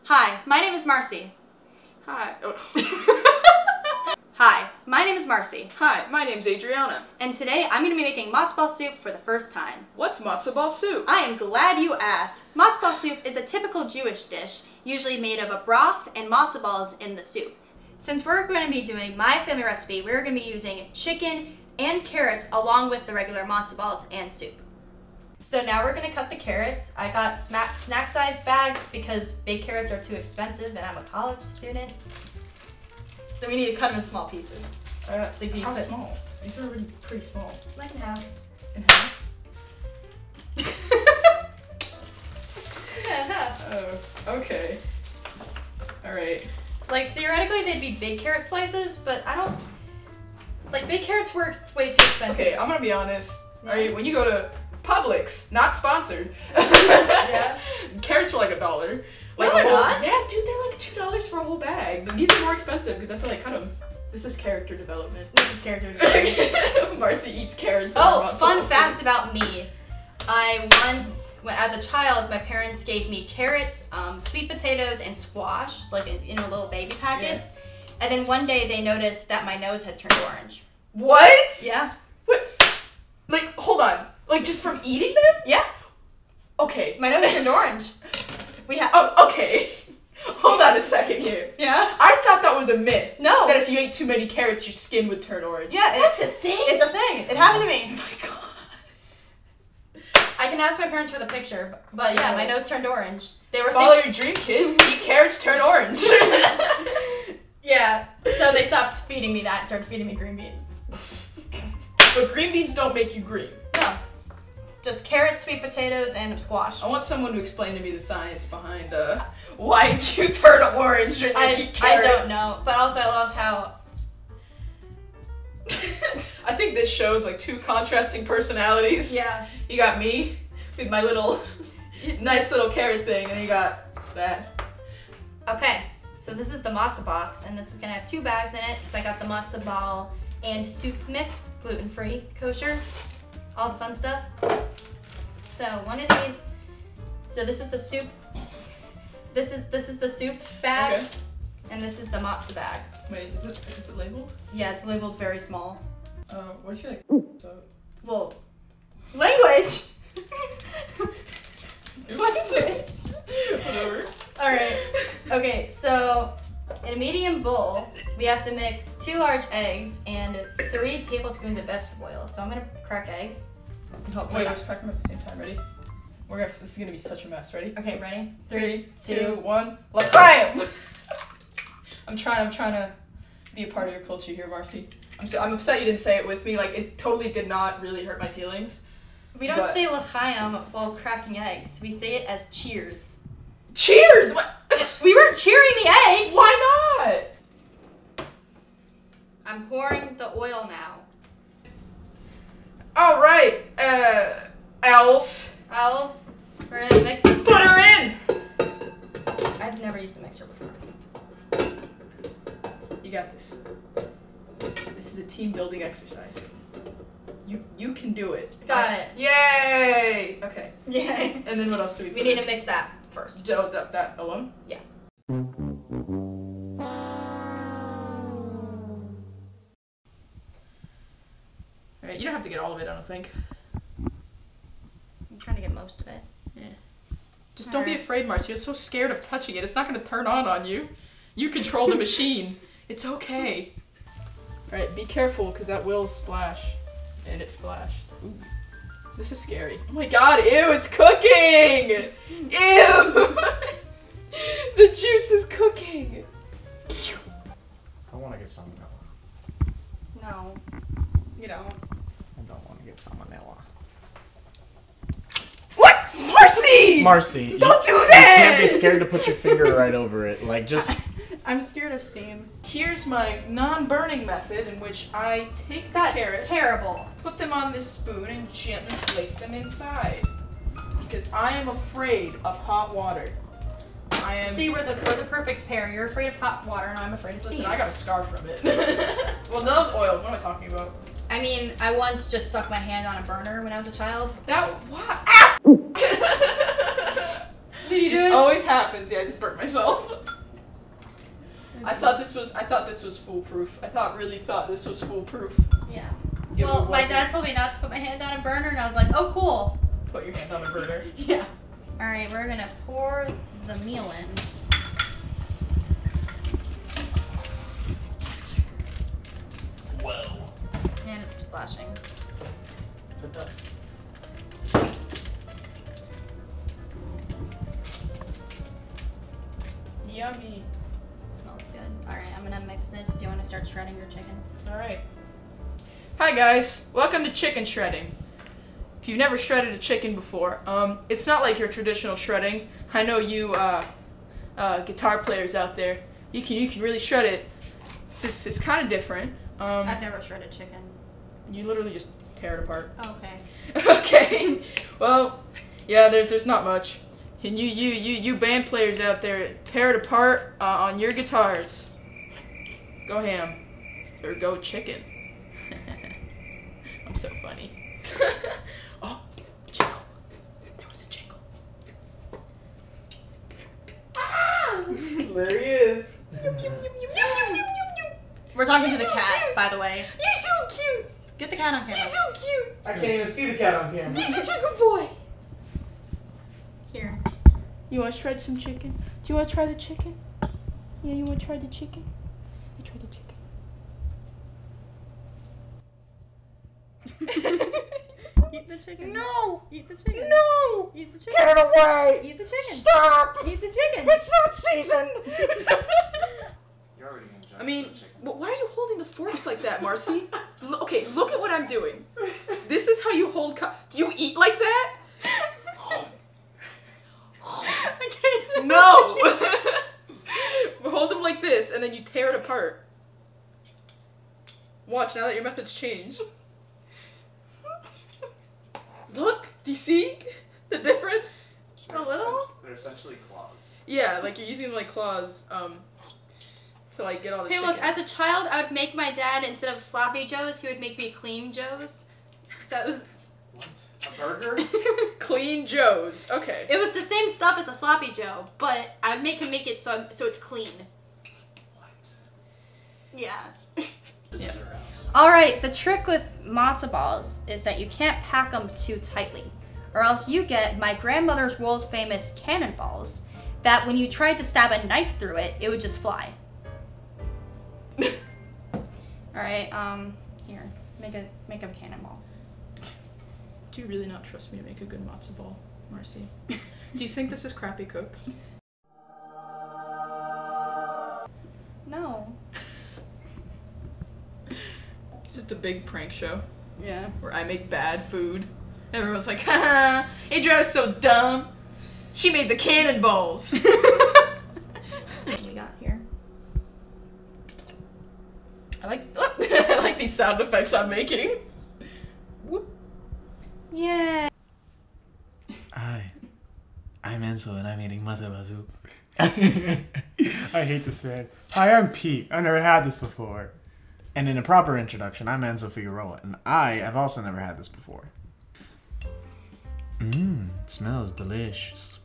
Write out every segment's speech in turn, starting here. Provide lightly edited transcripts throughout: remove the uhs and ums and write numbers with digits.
Hi, my name is Marcy. Hi. Oh. Hi, my name is Marcy. Hi, my name's Adriana. And today I'm going to be making matzo ball soup for the first time. What's matzo ball soup? I am glad you asked. Matzo ball soup is a typical Jewish dish, usually made of a broth and matzo balls in the soup. Since we're going to be doing my family recipe, we're going to be using chicken and carrots along with the regular matzo balls and soup. So now we're going to cut the carrots. I got snack size bags because big carrots are too expensive and I'm a college student. So we need to cut them in small pieces. How small? These are already pretty small. Like in half. In half? Yeah, in half. Oh, okay. Alright. Like, theoretically, they'd be big carrot slices, but I don't... Like, big carrots were way too expensive. Okay, I'm gonna be honest. Yeah. Alright, when you go to Publix, not sponsored. Yeah. Carrots are like $1. Like no, they're not. Yeah, dude, they're like $2 for a whole bag. These are more expensive because that's how they cut them. This is character development. This is character development. Marcy eats carrots. Oh, fun fact about me. I once, as a child, my parents gave me carrots, sweet potatoes, and squash, like in a little baby packets. Yeah. And then one day they noticed that my nose had turned orange. What? Yeah. What? Like, hold on. Like, just from eating them? Yeah. Okay. My nose turned orange. Oh, okay. Hold on a second here. Yeah? I thought that was a myth. No. That if you ate too many carrots, your skin would turn orange. Yeah. That's a thing? It's a thing. It happened to me. Oh my god. I can ask my parents for the picture, but yeah, my nose turned orange. They were Follow your dream, kids. Eat carrots, turn orange. Yeah. So they stopped feeding me that and started feeding me green beans. But green beans don't make you green. No. Just carrots, sweet potatoes, and squash. I want someone to explain to me the science behind why you turn orange when you eat carrots. I don't know, but also I love how... I think this shows like two contrasting personalities. Yeah. You got me with my little nice little carrot thing, and you got that. Okay, so this is the matzo box, and this is gonna have 2 bags in it because I got the matzo ball and soup mix, gluten-free, kosher, all the fun stuff. So one of these, so this is the soup. This is the soup bag, okay. And this is the matzo bag. Wait, is it labeled? Yeah, it's labeled very small. What if you like? So. Well, language. Whatever. All right. Okay, so in a medium bowl, we have to mix 2 large eggs and 3 tablespoons of vegetable oil. So I'm gonna crack eggs. Wait, let's crack them at the same time. Ready? This is gonna be such a mess. Ready? Okay, ready? 3, 2, 1. Let's try 'em. I'm trying to be a part of your culture here, Marcy. I'm upset you didn't say it with me. Like, it totally did not really hurt my feelings. We don't say l'chaim while cracking eggs. We say it as cheers. Cheers? What? We weren't cheering the eggs. Why not? I'm pouring the oil now. All right, Owls. Owls, we're gonna mix this. Put her in. I've never used a mixer before. You got this. This is a team building exercise. You can do it. Got it. Yay! Okay. Yay. And then what else do we? We need to mix that first. That alone? Yeah. Alright, you don't have to get all of it, I don't think. I'm trying to get most of it. Yeah. Just don't be afraid, Marcy. You're so scared of touching it. It's not going to turn on you. You control the machine. It's okay. Alright, be careful because that will splash. And it splashed. Ooh. This is scary. Oh my god, ew, it's cooking! Ew! The juice is cooking! I want to get some vanilla. No, you don't. I don't want to get some vanilla. What? Marcy! Marcy, don't do that! You can't be scared to put your finger right over it. Like, just... I'm scared of steam. Here's my non-burning method in which I take the carrots, terrible. Put them on this spoon, and gently place them inside. Because I am afraid of hot water. See, we're the perfect pair. You're afraid of hot water, and I'm afraid of steam. Listen, I got a scar from it. Well, those oils, what am I talking about? I mean, I once just stuck my hand on a burner when I was a child. That, what? Ow! Did you doing? This always happens. Yeah, I just burnt myself. I thought this was foolproof. Really thought this was foolproof. Yeah. Yeah, Well, my dad told me not to put my hand on a burner, and I was like, oh, cool. Put your hand on a burner. Yeah. All right, we're gonna pour the meal in. Whoa. And it's splashing. It's a dust. Yummy. It smells good. All right, I'm gonna mix this. Do you want to start shredding your chicken? All right. Hi guys, welcome to chicken shredding. If you've never shredded a chicken before, it's not like your traditional shredding. I know you guitar players out there, you can really shred it. It's kind of different. I've never shredded chicken. You literally just tear it apart. Okay. Okay. Well, yeah, there's not much. And you band players out there, tear it apart on your guitars. Go ham. Or go chicken. I'm so funny. Oh, jingle. There was a jingle. There he is. We're talking to the cat, by the way. You're so cute. Get the cat on camera. You're so cute. I can't even see the cat on camera. You're such a good boy. Here. You want to shred some chicken? Do you want to try the chicken? Yeah, you want to try the chicken? You try the chicken. Eat the chicken. No! Eat the chicken. No! Eat the chicken. Get it away! Eat the chicken. Stop! Eat the chicken. It's not seasoned! You're already gonna judge I mean, the chicken. why are you holding the forks like that, Marcy? Okay, look at what I'm doing. This is how you hold do you eat like that? No! Hold them like this, and then you tear it apart. Watch, now that your method's changed. Look, do you see the difference? A little? They're essentially claws. Yeah, like you're using like claws, to like get all the Hey, chicken. look, as a child, I would make my dad, instead of sloppy joes, he would make me clean joes. So it was... What? A burger? Clean Joes. Okay. It was the same stuff as a sloppy joe, but I would make him make it so it's clean. What? Yeah. This is her house. All right, the trick with matzo balls is that you can't pack them too tightly, or else you get my grandmother's world famous cannonballs that when you tried to stab a knife through it, it would just fly. All right, here, make a cannonball. Do you really not trust me to make a good matzo ball, Marcy? Do you think this is crappy cooked? No. It's just a big prank show Yeah. where I make bad food. Everyone's like, haha, Adriana's so dumb. She made the cannonballs. What do we got here? I like these sound effects I'm making. Whoop. Yeah. Hi, I'm Enzo and I'm eating Matzo Ball Soup. I hate this man. Hi, I'm Pete. I've never had this before. And in a proper introduction, I'm Enzo Figueroa, and I have also never had this before. Mmm, it smells delicious.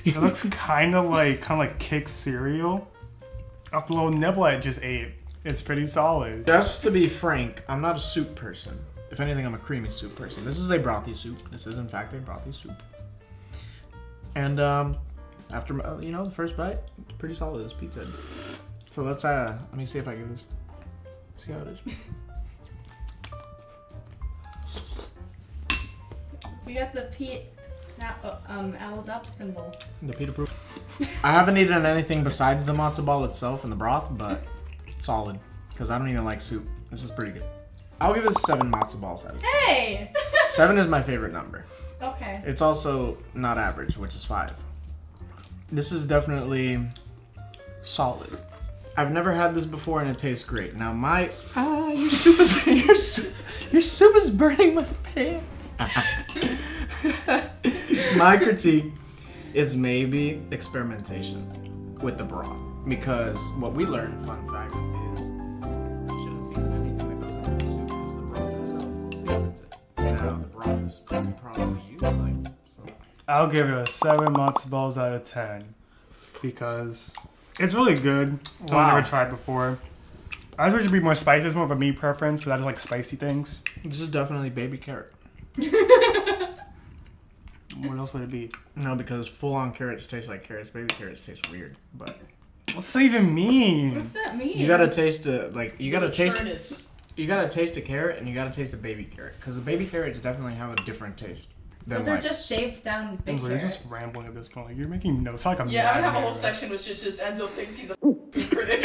It looks kind of like Kix cereal. Off the little nibble I just ate, it's pretty solid. Just to be frank, I'm not a soup person. If anything, I'm a creamy soup person. This is a brothy soup. This is, in fact, a brothy soup. And after the first bite, it's pretty solid as Pete said. So let's let me see if I give this. See how it is. We got the Pete owls up symbol. The Pete approved. I haven't eaten anything besides the matzo ball itself and the broth, but solid. Because I don't even like soup. This is pretty good. I'll give this 7 matzo balls out of 10. Hey! 7 is my favorite number. Okay. It's also not average, which is 5. This is definitely solid. I've never had this before and it tastes great. Now your soup is burning my pan. My critique is maybe experimentation with the broth, because what we learned, fun fact, is you shouldn't season anything that goes into the soup because the broth itself seasons it. Now the broth is probably used so I'll give it a 7 matzo balls out of 10 because it's really good. Wow. I've never tried before. I just wish it would be more spicy. It's more of a me preference because I just like spicy things. This is definitely baby carrot. What else would it be? No, because full-on carrots taste like carrots. Baby carrots taste weird, but What's that even mean? What's that mean? you gotta taste the you gotta taste Churnus. you gotta taste a carrot and you gotta taste a baby carrot because the baby carrots definitely have a different taste than But they're like. just shaved down big Enzo, you're carrots. just rambling at this point. Like, you're making notes like I'm Yeah, I would have a whole madman, section which is just Enzo thinks he's a food critic.